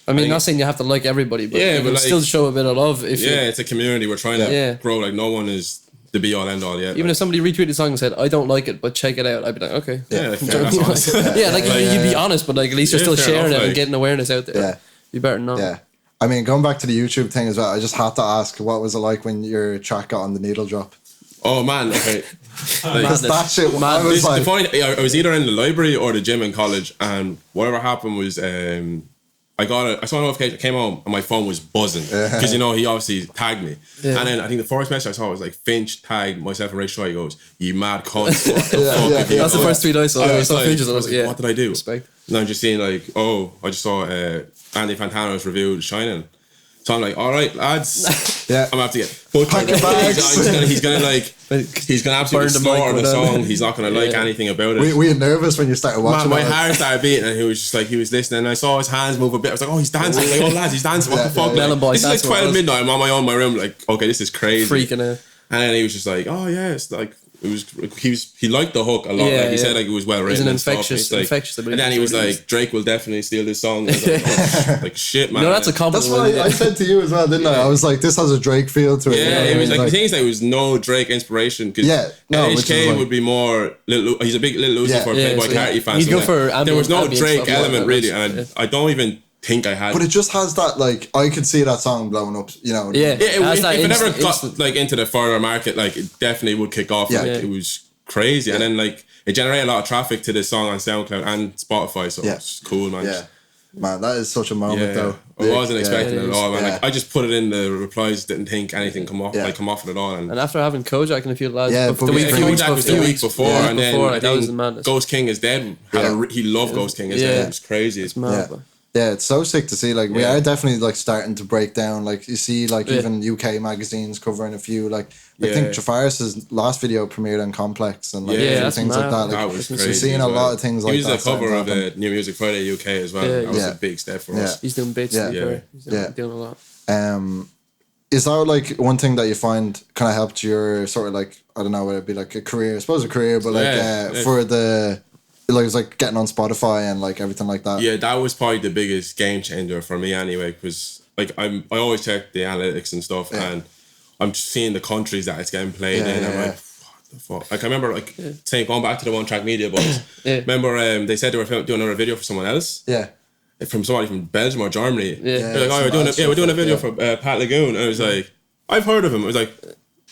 [SPEAKER 3] I mean, not saying you have to like everybody, but you can still show a bit of love. If
[SPEAKER 4] it's a community. We're trying to grow. Like no one is the be all end all yet.
[SPEAKER 3] Even if somebody retweeted the song and said, "I don't like it, but check it out," I'd be like, "Okay." You'd be honest, but like at least you're still sharing it and getting awareness out there. Yeah, you better not.
[SPEAKER 2] Yeah, I mean, going back to the YouTube thing as well, I just had to ask, what was it like when your track got on the needle drop?
[SPEAKER 4] Oh man, okay.
[SPEAKER 2] That shit. I was like,
[SPEAKER 4] I was either in the library or the gym in college, and whatever happened was, I saw a notification, I came home and my phone was buzzing because, you know, he obviously tagged me. And then I think the first message I saw was like, Finch tagged myself and RikShaw. He goes, "You mad cunt."
[SPEAKER 3] That's the first tweet I saw. I saw Finch's and I was like,
[SPEAKER 4] what did I do?
[SPEAKER 3] Respect.
[SPEAKER 4] And I'm just seeing like, I just saw Anthony Fantano's review Shining. So I'm like, all right, lads,
[SPEAKER 2] Yeah.
[SPEAKER 4] I'm gonna have to get butchered. He's gonna absolutely slaughter the song. He's not gonna like anything about it.
[SPEAKER 2] Were you nervous when you started watching?
[SPEAKER 4] My heart started beating, and he was just like, he was listening. And I saw his hands move a bit. I was like, oh, he's dancing. I was like, oh lads, he's dancing. What the fuck? This is like 12 midnight. I'm on my own in my room. Like, okay, this is crazy.
[SPEAKER 3] Freaking out.
[SPEAKER 4] And then he was just like, oh yeah, it's like. He liked the hook a lot. Like he said, like it was well written.
[SPEAKER 3] It's an infectious.
[SPEAKER 4] And then he was like, Drake will definitely steal this song. I was like, oh, like shit, man.
[SPEAKER 3] No, that's a compliment.
[SPEAKER 2] That's what I said to you as well, didn't I? I was like, this has a Drake feel to it.
[SPEAKER 4] Yeah, it was like the thing is, there was no Drake inspiration because HK would be more. He's a big Lil Uzi for Playboy Carti fan.
[SPEAKER 3] He'd go for
[SPEAKER 4] there was no Drake element really, and I don't even think I had.
[SPEAKER 2] But it just has that, like, I could see that song blowing up, you know.
[SPEAKER 3] Yeah,
[SPEAKER 4] if it ever got like into the further market, like it definitely would kick off. Like it was crazy, and then like it generated a lot of traffic to this song on SoundCloud and Spotify, so it's cool, man.
[SPEAKER 2] Yeah, man, that is such a moment though.
[SPEAKER 4] I wasn't expecting it at all, man. Like I just put it in the replies, didn't think anything come off it at all, and
[SPEAKER 3] after having Kojak and a few lads,
[SPEAKER 4] Kojak was the week before, and then
[SPEAKER 3] like, that was madness.
[SPEAKER 4] Ghost King is dead. He loved Ghost King is dead. It was crazy.
[SPEAKER 3] It's mad.
[SPEAKER 2] Yeah, it's so sick to see. Like we are definitely like starting to break down. Like you see, like even UK magazines covering a few. Like I think Trafaris's last video premiered on Complex and like things like that. Like,
[SPEAKER 4] that was crazy.
[SPEAKER 2] We're seeing a lot of things like that.
[SPEAKER 4] He was the cover of the New Music Friday UK as well. That was a big step for us.
[SPEAKER 3] He's doing bits. He's doing a lot.
[SPEAKER 2] Is that like one thing that you find kind of helped your sort of like, I don't know, whether it be like a career, I suppose a career, but like for the. Like it's like getting on Spotify and like everything like that. Yeah,
[SPEAKER 4] that was probably the biggest game changer for me anyway, because like I always check the analytics and stuff, and I'm seeing the countries that it's getting played in. I'm like, what the fuck? Like I remember like saying going back to the One Track Media boys. Remember they said they were doing another video for someone else.
[SPEAKER 2] Yeah.
[SPEAKER 4] From somebody from Belgium or Germany. They're like, oh, we're doing a video for Pat Lagoon. And I was like, I've heard of him. I was like,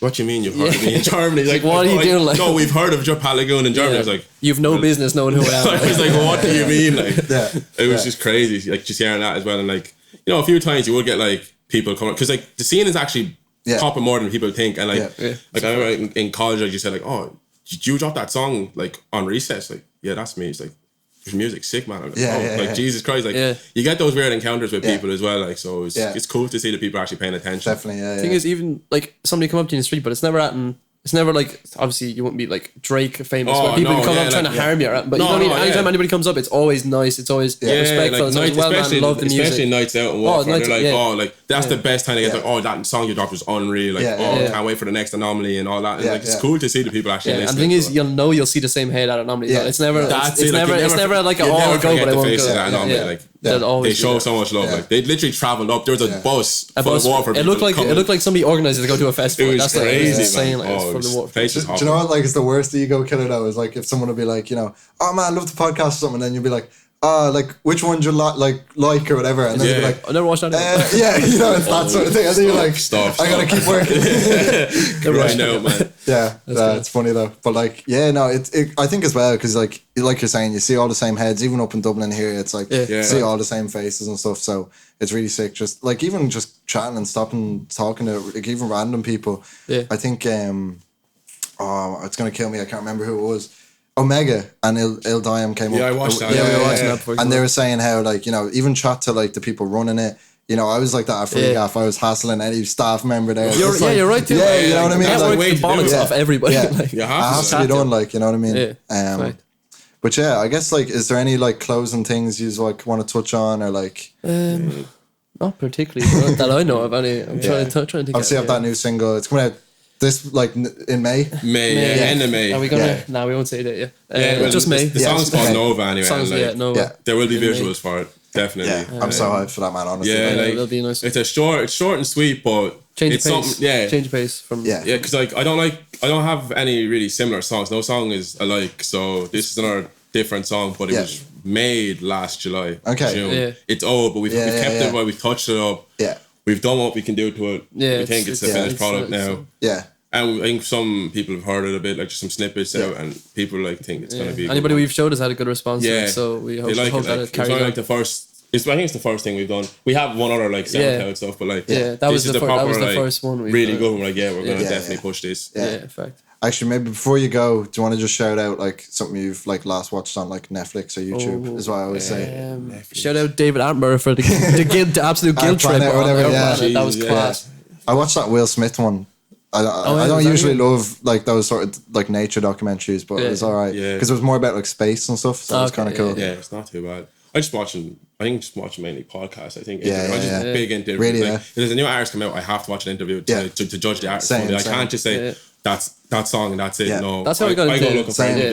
[SPEAKER 4] what do you mean you've heard of me in Germany? Like,
[SPEAKER 3] what are you doing? Like,
[SPEAKER 4] no, we've heard of Pat Lagoon in Germany. I was like,
[SPEAKER 3] you've no business knowing who I am.
[SPEAKER 4] I was like, what do you mean? Like, it was just crazy. Like just hearing that as well, and like, you know, a few times you would get like people coming because like the scene is actually popping more than people think, and like, like I remember in college, I just said like, oh, did you drop that song like on recess? Like, yeah, that's me. It's like, your music's sick, man. Like, Jesus Christ, like you get those weird encounters with people as well, like, so it's cool to see the people actually paying attention.
[SPEAKER 2] Definitely,
[SPEAKER 3] The thing is, even like somebody come up to you in the street, but it's never it's never like, obviously you wouldn't be like Drake famous, but people come up trying to harm you, but you know what I mean? Anytime anybody comes up, it's always nice, it's always respectful,
[SPEAKER 4] like,
[SPEAKER 3] it's always well, man, love the music.
[SPEAKER 4] Especially nights out and walk, they're like, like, that's the best time to get like, oh, that song you dropped was unreal, like, can't wait for the next Anomaly and all that. Like, it's cool to see the people actually listening.
[SPEAKER 3] And the thing is, you'll see the same head at Anomaly. It's never like, oh, I'll go, but I won't go.
[SPEAKER 4] Like, they show so much love. Like they literally travelled up. There was a bus full of water.
[SPEAKER 3] It looked like somebody organised it to go to a festival.
[SPEAKER 4] It was crazy,
[SPEAKER 3] insane.
[SPEAKER 4] Man.
[SPEAKER 3] Like,
[SPEAKER 2] do you know what? Like, it's the worst ego killer though. Is like if someone would be like, you know, oh man, I love the podcast or something, and then you'll be like, like which one do you like or whatever, and then you'll be like,
[SPEAKER 3] I never watched that.
[SPEAKER 2] You know, it's that sort of thing. And then you're like, I gotta keep working.
[SPEAKER 4] Right now, man.
[SPEAKER 2] It's funny though. But like, I think as well, because like you're saying, you see all the same heads, even up in Dublin here. It's like you see all the same faces and stuff. So it's really sick. Just like even just chatting and stopping talking to like even random people. I think it's gonna kill me. I can't remember who it was. Omega and Il Diam came up.
[SPEAKER 4] Yeah, I watched that.
[SPEAKER 3] We were watching that before.
[SPEAKER 2] And they were saying how, like, you know, even chat to like the people running it. You know, I was like that after I was hassling any staff member there.
[SPEAKER 3] You're right too.
[SPEAKER 2] Yeah, you know what I mean?
[SPEAKER 3] Like, the bollocks off everybody.
[SPEAKER 2] Yeah, it has to be done, like, you know what I mean? But yeah, I guess, like, is there any like closing things you like want to touch on or like?
[SPEAKER 3] Not particularly that I know of. Any, I'm trying to think.
[SPEAKER 2] Obviously, I have that new single. It's coming out this like in May.
[SPEAKER 4] End of May.
[SPEAKER 3] Are we gonna? No, we won't say that yet. Just May.
[SPEAKER 4] The song's called Nova anyway.
[SPEAKER 3] Nova.
[SPEAKER 4] There will be visuals for it. Definitely.
[SPEAKER 2] I'm so hyped for that, man. Honestly,
[SPEAKER 3] it'll be nice.
[SPEAKER 4] It's short and sweet, but
[SPEAKER 3] change of pace from
[SPEAKER 4] because like I don't have any really similar songs. No song is alike, so this is another different song, but it was made last July. June. It's old, but we've kept it while we've touched it up. We've done what we can do to it. We think it's the finished product now. And I think some people have heard it a bit, like just some snippets out, and people like think it's going to be.
[SPEAKER 3] Anybody we've showed has had a good response. So we hope that it carries on.
[SPEAKER 4] Like the first. I think it's the first thing we've done. We have one other like SoundCloud stuff, but like
[SPEAKER 3] that was the first one.
[SPEAKER 4] Really good. We're like, we're going to definitely push this.
[SPEAKER 2] Fact. Actually, maybe before you go, do you want to just shout out like something you've like last watched on like Netflix or YouTube? Is what I always say.
[SPEAKER 3] Shout out David Attenborough for the absolute guilt trip. That was class.
[SPEAKER 2] I watched that Will Smith one. I don't usually love like those sort of like nature documentaries, but it was alright because it was more about like space and stuff. So it was kind of cool.
[SPEAKER 4] Yeah, it's not too bad. I just watching mainly podcasts. I think I'm just big into
[SPEAKER 2] really.
[SPEAKER 4] If there's a new artist come out, I have to watch an interview to judge the artist. I can't just say that's that song and that's it.
[SPEAKER 2] Yeah.
[SPEAKER 4] No,
[SPEAKER 3] that's how we got into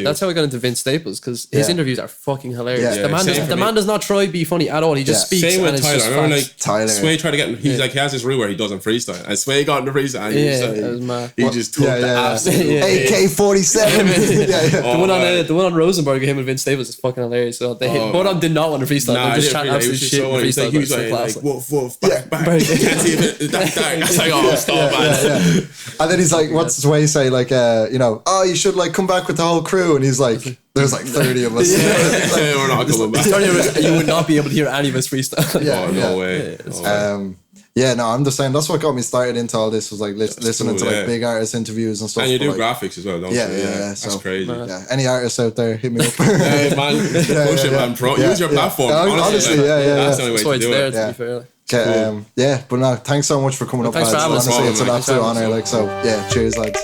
[SPEAKER 3] that's how we got into Vince Staples, because his interviews are fucking hilarious. The man does not try to be funny at all. He just speaks.
[SPEAKER 4] Same with
[SPEAKER 3] and
[SPEAKER 4] Tyler.
[SPEAKER 3] It's
[SPEAKER 4] I remember
[SPEAKER 3] facts.
[SPEAKER 4] like
[SPEAKER 2] Tyler.
[SPEAKER 4] Sway tried to get him. He's like he has this rule where he doesn't freestyle. And Sway got into freestyle. And
[SPEAKER 3] that was mad.
[SPEAKER 4] He just took the absolute
[SPEAKER 2] AK-47.
[SPEAKER 3] The one on Rosenberg, him and Vince Staples is fucking hilarious. So they both of them did not want to freestyle. They just chatting absolute shit in freestyle.
[SPEAKER 4] He was like woof woof back. Can't see if it that dark. It's like stop man.
[SPEAKER 2] And then he's like, what's Sway say? Like oh, you should like come back with the whole crew, and he's like, there's like 30 of us.
[SPEAKER 4] We're not coming back.
[SPEAKER 3] You would not be able to hear any of us freestyle.
[SPEAKER 4] No way.
[SPEAKER 2] No, I'm just saying that's what got me started into all this was like listening to like big artist interviews and stuff.
[SPEAKER 4] And you do
[SPEAKER 2] like,
[SPEAKER 4] graphics as well, don't you? That's crazy.
[SPEAKER 2] Any artists out there, hit me up.
[SPEAKER 4] Hey man, push it, man. Use your platform.
[SPEAKER 2] Honestly,
[SPEAKER 4] that's the only way to do it.
[SPEAKER 3] To be fair.
[SPEAKER 2] Okay, but no, thanks so much for coming up,
[SPEAKER 3] thanks
[SPEAKER 2] lads.
[SPEAKER 3] for having us.
[SPEAKER 2] Honestly, it's an absolute honor. Like, so, cheers, lads.